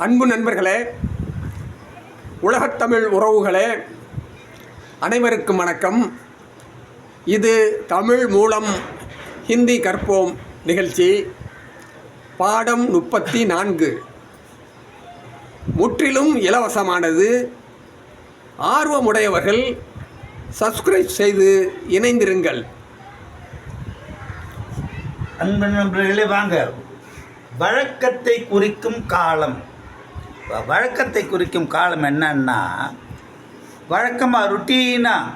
அன்பு நண்பர்களே, உலகத்தமிழ் உறவுகளே, அனைவருக்கும் வணக்கம். இது தமிழ் மூலம் ஹிந்தி கற்போம் நிகழ்ச்சி. பாடம் 34 முற்றிலும் இலவசமானது. ஆர்வமுடையவர்கள் சப்ஸ்கிரைப் செய்து இணைந்திருங்கள். அன்பு நண்பர்களே, வாங்க. வழக்கத்தை குறிக்கும் காலம். வழக்கத்தை குறிக்கும் காலம் என்னன்னா, வழக்கமாக ருட்டீனாக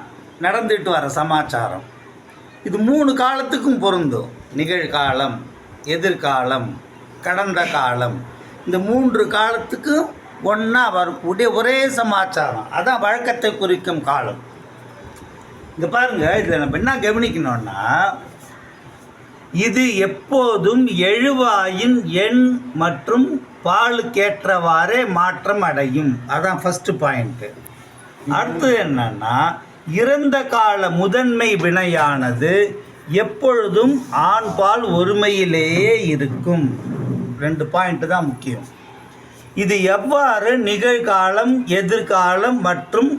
நடந்துட்டு வர சமாச்சாரம். இது 3 காலத்துக்கும் பொருந்தும். நிகழ்காலம், எதிர்காலம், கடந்த காலம். இந்த 3 காலத்துக்கும் ஒன்றா வரக்கூடிய ஒரே சமாச்சாரம். அதான் வழக்கத்தை குறிக்கும் காலம். இங்கே பாருங்கள், இதில் நம்ம என்ன கவனிக்கணும்னா, இது எப்போதும் எழுவாயின் எண் மற்றும் பாலுக்கேற்றவாறே மாற்றம் அடையும். அதான் ஃபஸ்ட்டு பாயிண்ட்டு. அடுத்து என்னன்னா, இறந்த கால முதன்மை வினையானது எப்பொழுதும் ஆண்பால் ஒருமையிலேயே இருக்கும். 2 பாயிண்ட்டு தான் முக்கியம். இது எவ்வாறு நிகழ்காலம், எதிர்காலம் மற்றும்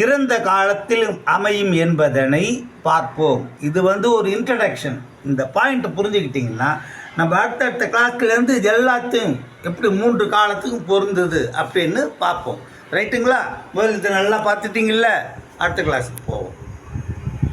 இறந்த காலத்தில் அமையும் என்பதனை பார்ப்போம். இது ஒரு இன்ட்ரடக்ஷன். இந்த பாயிண்ட்டை புரிஞ்சுக்கிட்டிங்கன்னா நம்ம அடுத்தடுத்த கிளாஸ்லேருந்து இது எல்லாத்தையும் எப்படி 3 காலத்துக்கும் பொருந்தது அப்படின்னு பார்ப்போம். ரைட்டுங்களா? முதல் இதை நல்லா பார்த்துட்டிங்கள, அடுத்த கிளாஸுக்கு போவோம்.